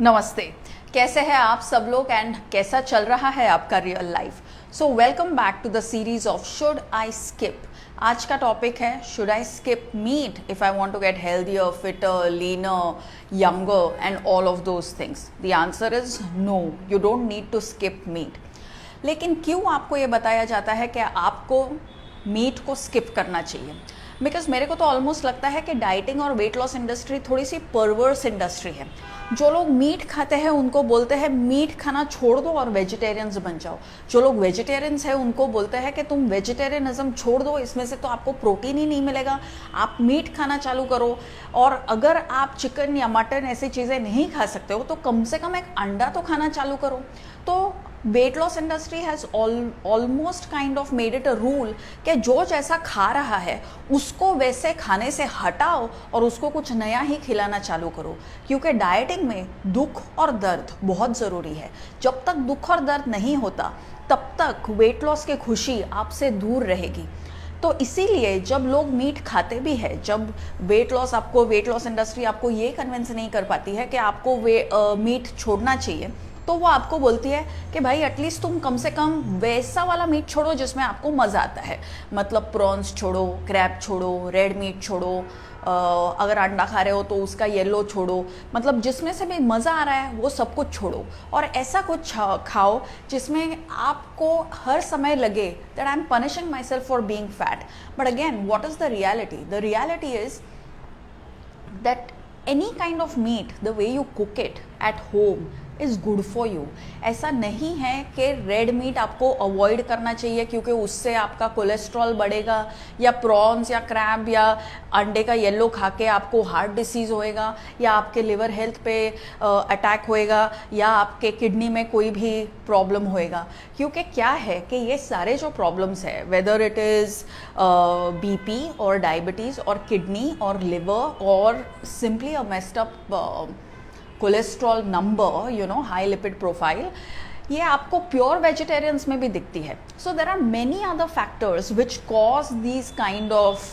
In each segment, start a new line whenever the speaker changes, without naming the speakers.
नमस्ते। कैसे हैं आप सब लोग एंड कैसा चल रहा है आपका real life. So welcome back to the series of should I skip. आज का टॉपिक है should I skip meat if I want to get healthier, fitter, leaner, younger and all of those things. The answer is no, you don't need to skip meat. लेकिन क्यों आपको ये बताया जाता है कि आपको मीट को स्किप करना चाहिए? बिकॉज मेरे को तो ऑलमोस्ट लगता है कि डाइटिंग और वेट लॉस इंडस्ट्री थोड़ी सी परवर्स इंडस्ट्री है। जो लोग मीट खाते हैं उनको बोलते हैं मीट खाना छोड़ दो और वेजिटेरियंस बन जाओ। जो लोग वेजिटेरियंस हैं उनको बोलते हैं कि तुम वेजिटेरियनिज्म छोड़ दो, इसमें से तो आपको प्रोटीन ही नहीं मिलेगा, आप मीट खाना चालू करो। और अगर आप चिकन या मटन ऐसी चीज़ें नहीं खा सकते हो तो कम से कम एक अंडा तो खाना चालू करो। तो weight loss industry has almost kind of made it a rule कि जो जैसा खा रहा है उसको वैसे खाने से हटाओ और उसको कुछ नया ही खिलाना चालू करो। क्योंकि डाइटिंग में दुख और दर्द बहुत ज़रूरी है। जब तक दुख और दर्द नहीं होता तब तक वेट लॉस की खुशी आपसे दूर रहेगी। तो इसीलिए जब लोग मीट खाते भी है, जब वेट लॉस इंडस्ट्री आपको ये कन्विंस नहीं कर पाती है कि आपको मीट छोड़ना चाहिए, तो वो आपको बोलती है कि भाई एटलीस्ट तुम कम से कम वैसा वाला मीट छोड़ो जिसमें आपको मज़ा आता है। मतलब प्रॉन्स छोड़ो, क्रैब छोड़ो, रेड मीट छोड़ो, अगर अंडा खा रहे हो तो उसका येलो छोड़ो। मतलब जिसमें से भी मज़ा आ रहा है वो सब कुछ छोड़ो और ऐसा कुछ खाओ जिसमें आपको हर समय लगे that I am punishing my self for being fat. But again what is the reality? The reality is that any kind of meat, the way you cook it at home is good for you. ऐसा नहीं है कि red meat आपको avoid करना चाहिए क्योंकि उससे आपका कोलेस्ट्रॉल बढ़ेगा, या प्रॉन्स या क्रैब या अंडे का येलो खा के आपको हार्ट डिसीज़ होएगा, या आपके लिवर हेल्थ पे अटैक होएगा, या आपके किडनी में कोई भी प्रॉब्लम होएगा। क्योंकि क्या है कि ये सारे जो प्रॉब्लम्स है, वेदर इट इज़ बीपी और डायबिटीज़ और किडनी और लिवर और simply a messed up cholesterol number, high lipid profile, ये आपको प्योर वेजिटेरियंस में भी दिखती है। So there are many other factors which cause these kind of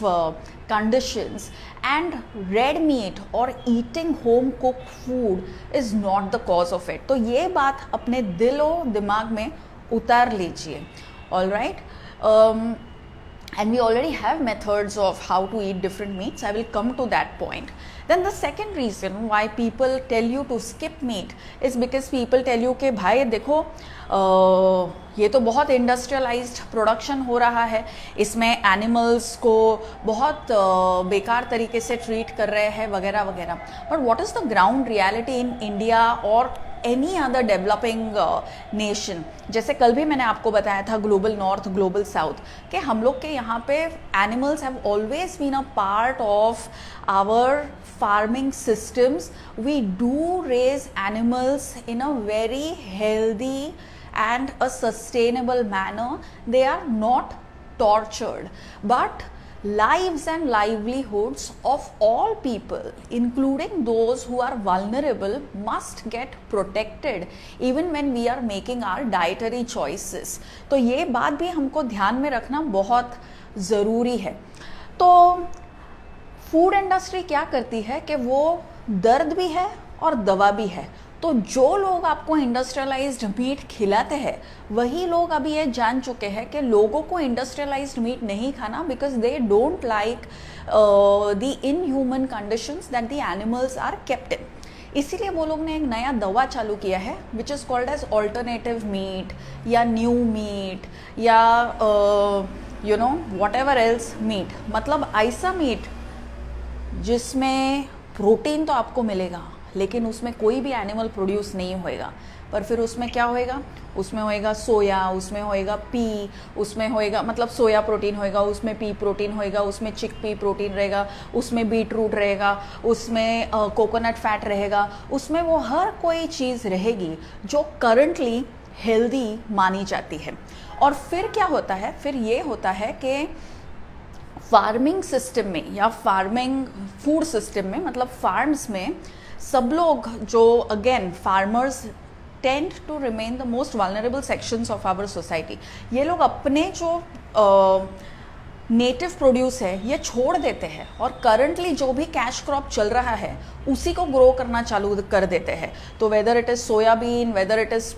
conditions and red meat और eating home cooked food is not the cause of it. तो ये बात अपने दिलो दिमाग में उतार लीजिए। All right, and we already have methods of how to eat different meats. I will come to that point. Then the second reason why people tell you to skip meat is because people tell you कि भाई देखो ये तो बहुत industrialised production हो रहा है, इसमें एनिमल्स को बहुत बेकार तरीके से ट्रीट कर रहे हैं वगैरह वगैरह। But what is the ground reality in India और एनी अदर डेवलपिंग नेशन? जैसे कल भी मैंने आपको बताया था ग्लोबल नॉर्थ, ग्लोबल साउथ, कि हम लोग के यहाँ पे animals have always been a part of our farming systems. We do raise animals in a very healthy and a sustainable manner. They are not tortured, but lives and livelihoods of all people, including those who are vulnerable, must get protected even when we are making our dietary choices. तो ये बात भी हमको ध्यान में रखना बहुत ज़रूरी है। तो फूड इंडस्ट्री क्या करती है कि वो दर्द भी है और दवा भी है। तो जो लोग आपको इंडस्ट्रियलाइज्ड मीट खिलाते हैं वही लोग अभी ये जान चुके हैं कि लोगों को इंडस्ट्रियलाइज्ड मीट नहीं खाना, because they don't like the inhuman conditions that the animals are kept in. इसीलिए वो लोग ने एक नया दवा चालू किया है which is called as alternative meat या न्यू मीट या वॉट एवर एल्स मीट। मतलब ऐसा मीट जिसमें प्रोटीन तो आपको मिलेगा लेकिन उसमें कोई भी एनिमल प्रोड्यूस नहीं होएगा। पर फिर उसमें क्या होएगा? उसमें होएगा सोया, उसमें होएगा पी, उसमें होएगा मतलब सोया प्रोटीन होएगा, उसमें पी प्रोटीन होएगा, उसमें चिक पी प्रोटीन रहेगा, उसमें बीट रूट रहेगा, उसमें कोकोनट फैट रहेगा, उसमें वो हर कोई चीज़ रहेगी जो करंटली हेल्दी मानी जाती है। और फिर क्या होता है? फिर ये होता है कि फार्मिंग सिस्टम में या फार्मिंग फूड सिस्टम में, मतलब फार्म्स में सब लोग जो again farmers tend to remain the most vulnerable sections of our society, ये लोग अपने जो नेटिव प्रोड्यूस है ये छोड़ देते हैं और करंटली जो भी कैश क्रॉप चल रहा है उसी को ग्रो करना चालू कर देते हैं। तो weather it is soybean, weather it is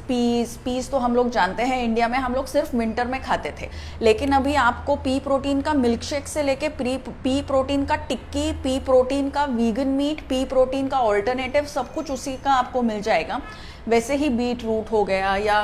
piece तो हम लोग जानते हैं इंडिया में हम लोग सिर्फ विंटर में खाते थे, लेकिन अभी आपको पी प्रोटीन का मिल्क शेक से लेके पी प्रोटीन का टिक्की, पी प्रोटीन का वीगन मीट, पी प्रोटीन का ऑल्टरनेटिव सब कुछ उसी का आपको मिल जाएगा। वैसे ही बीट रूट हो गया या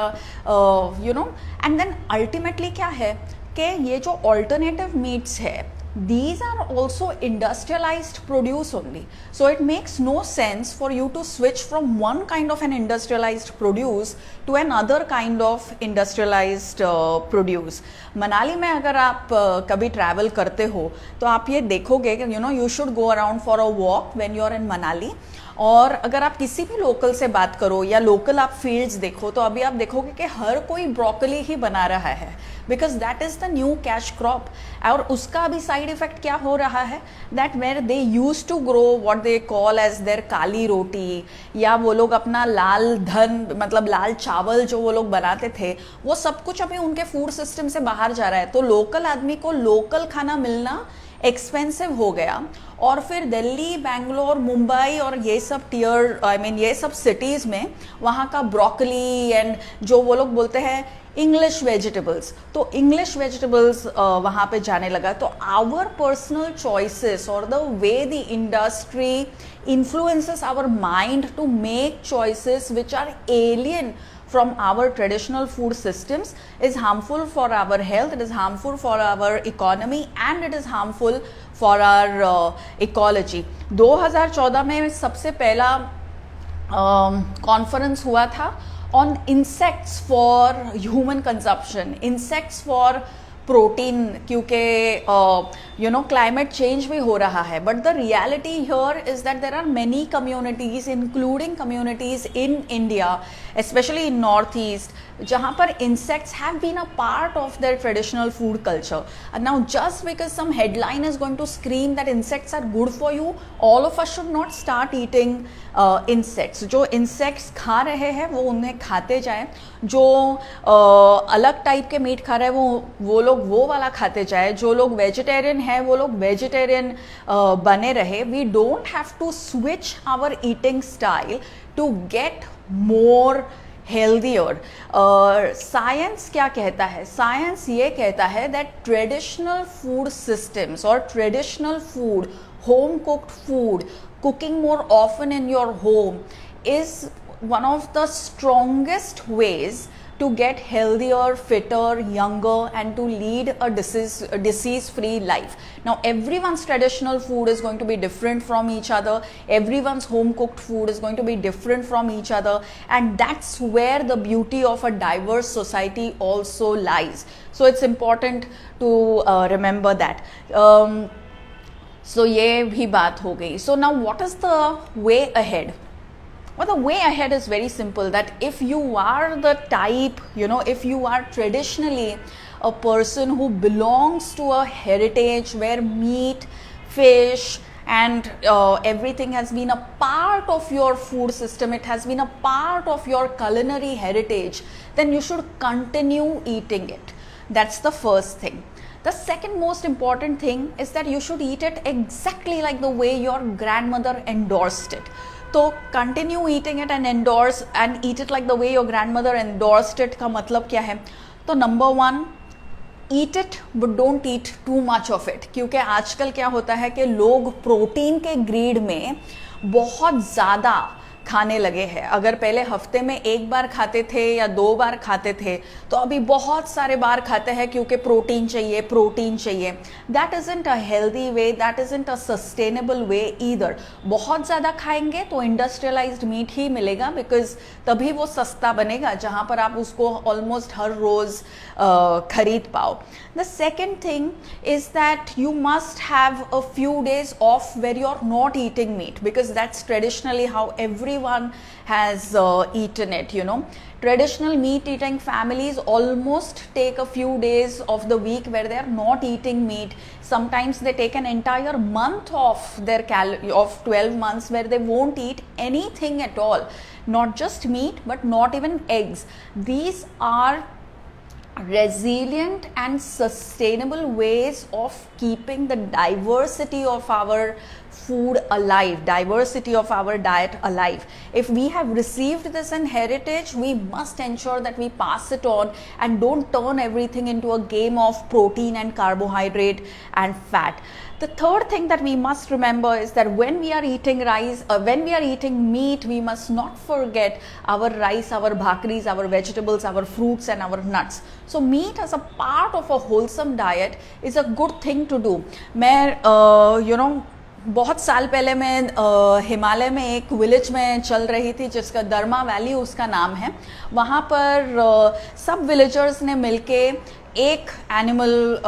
you know, and then ultimately क्या है कि ये जो ऑल्टरनेटिव मीट्स है these are also industrialized produce only, so it makes no sense for you to switch from one kind of an industrialized produce to another kind of industrialized produce. Manali में अगर आप कभी ट्रैवल करते हो तो आप ये देखोगे कि you know you should go around for a walk when you are in Manali, और अगर आप किसी भी लोकल से बात करो या लोकल आप फील्ड्स देखो तो अभी आप देखोगे कि हर कोई ब्रोकली ही बना रहा है, because that is the new cash crop. और उसका अभी साइड इफेक्ट क्या हो रहा है, that where they use to grow what they call as their kali roti, या वो लोग अपना लाल धन मतलब लाल चावल जो वो लोग बनाते थे वो सब कुछ अभी उनके फूड सिस्टम से बाहर जा रहा है। तो लोकल आदमी को लोकल खाना मिलना एक्सपेंसिव हो गया, और फिर दिल्ली, बेंगलोर, मुंबई और ये सब ये सब सिटीज़ में वहाँ का ब्रोकली एंड जो वो लोग बोलते हैं इंग्लिश वेजिटेबल्स, तो इंग्लिश वेजिटेबल्स वहाँ पे जाने लगा। तो आवर पर्सनल चॉइसेस और the way the industry influences our mind to make choices which are alien from our traditional food systems is harmful for our health, it is harmful for our economy and it is harmful for our ecology. 2014 में सबसे पहला conference हुआ था on insects for human consumption, insects for protein, क्योंकि you know climate change भी हो रहा है, but the reality here is that there are many communities including communities in India specially in north east जहाँ पर insects have been a part of their traditional food culture. And now just because some headline is going to scream that insects are good for you, all of us should not start eating insects. जो insects खा रहे हैं वो उन्हें खाते जाएं, जो अलग टाइप के मीट खा रहे हैं वो लोग वो वाला खाते जाए, जो लोग वेजिटेरियन है वो लोग वेजिटेरियन बने रहे. We don't have to switch our eating style to get more healthier. Science क्या कहता है? साइंस ये कहता है दैट ट्रेडिशनल फूड सिस्टम्स और traditional food, home cooked food, cooking more often in your home is one of the strongest ways to get healthier, fitter, younger and to lead a disease-free life. Now everyone's traditional food is going to be different from each other, everyone's home cooked food is going to be different from each other, and that's where the beauty of a diverse society also lies. So it's important to remember that. So ये भी बात हो गई. So now what is the way ahead? Well, the way ahead is very simple, that if you are the type, if you are traditionally a person who belongs to a heritage where meat, fish and everything has been a part of your food system, it has been a part of your culinary heritage, then you should continue eating it. That's the first thing. The second most important thing is that you should eat it exactly like the way your grandmother endorsed it. तो continue eating it and endorse and eat it like the way your grandmother endorsed it का मतलब क्या है? तो number one, eat it but don't eat too much of it. क्योंकि आजकल क्या होता है कि लोग प्रोटीन के ग्रीड में बहुत ज़्यादा खाने लगे हैं. अगर पहले हफ्ते में एक बार खाते थे या 2 बार खाते थे तो अभी बहुत सारे बार खाते हैं क्योंकि प्रोटीन चाहिए, प्रोटीन चाहिए. That isn't a healthy way, that isn't a sustainable way either. बहुत ज़्यादा खाएंगे तो इंडस्ट्रियलाइज्ड मीट ही मिलेगा, बिकॉज तभी वो सस्ता बनेगा जहाँ पर आप उसको ऑलमोस्ट हर रोज़ खरीद पाओ. The second thing is that you must have a few days off where you're not eating meat, because that's traditionally how everyone has eaten it. Traditional meat eating families almost take a few days of the week where they are not eating meat. Sometimes they take an entire month off of 12 months where they won't eat anything at all, not just meat but not even eggs. These are resilient and sustainable ways of keeping the diversity of our food alive, diversity of our diet alive. If we have received this in heritage, we must ensure that we pass it on and don't turn everything into a game of protein and carbohydrate and fat. The third thing that we must remember is that when we are eating rice, when we are eating meat, we must not forget our rice, our bhakris, our vegetables, our fruits and our nuts. So meat as a part of a wholesome diet is a good thing to do. मैं बहुत साल पहले मैं हिमालय में एक village में चल रही थी जिसका दरमा वैली उसका नाम है. वहाँ पर सब विलेजर्स ने मिलके एक एनिमल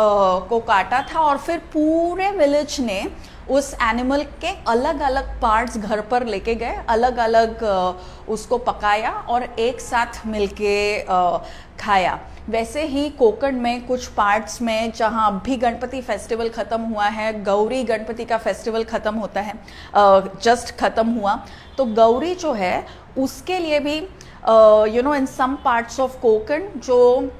को काटा था और फिर पूरे विलेज ने उस एनिमल के अलग अलग पार्ट्स घर पर लेके गए, अलग अलग उसको पकाया और एक साथ मिलके खाया. वैसे ही कोकण में कुछ पार्ट्स में जहाँ अभी गणपति फेस्टिवल ख़त्म हुआ है, गौरी गणपति का फेस्टिवल ख़त्म होता है, जस्ट ख़त्म हुआ, तो गौरी जो है उसके लिए भी इन सम पार्ट्स ऑफ कोकण जो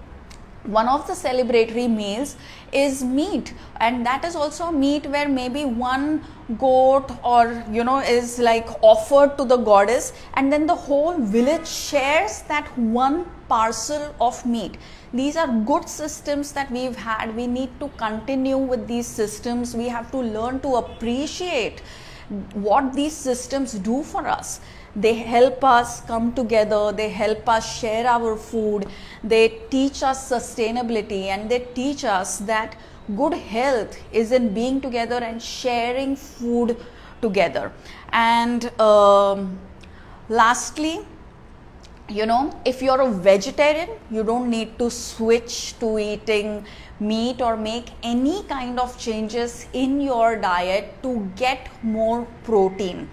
one of the celebratory meals is meat, and that is also meat where maybe one goat or is like offered to the goddess, and then the whole village shares that one parcel of meat. These are good systems that we've had. We need to continue with these systems. We have to learn to appreciate what these systems do for us. They help us come together, they help us share our food, they teach us sustainability, and they teach us that good health is in being together and sharing food together. And lastly, if you're a vegetarian, you don't need to switch to eating meat or make any kind of changes in your diet to get more protein.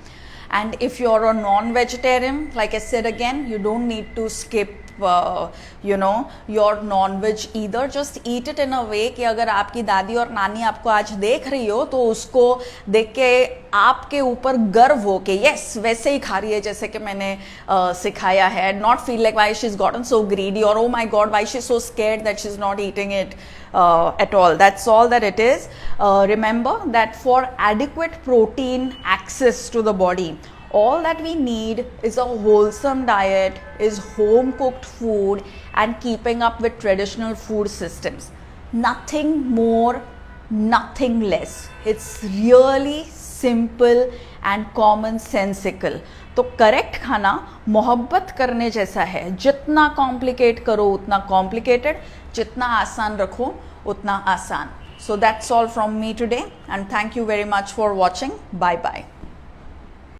And if you're a non-vegetarian, like I said again, you don't need to skip your non-veg either. Just eat it in a way कि अगर आपकी दादी और नानी आपको आज देख रही हो तो उसको देख के आपके ऊपर गर्व हो कि यस वैसे ही खा रही है जैसे कि मैंने सिखाया है. Not feel like why she's gotten so greedy or oh my god why she's so scared that she's not eating it at all. That's all that it is. Remember that for adequate protein access to the body, all that we need is a wholesome diet, is home cooked food and keeping up with traditional food systems. Nothing more, nothing less. It's really simple and commonsensical. तो correct खाना मोहब्बत करने जैसा है. जितना complicate करो उतना complicated, जितना आसान रखो उतना आसान. So that's all from me today and thank you very much for watching. Bye bye.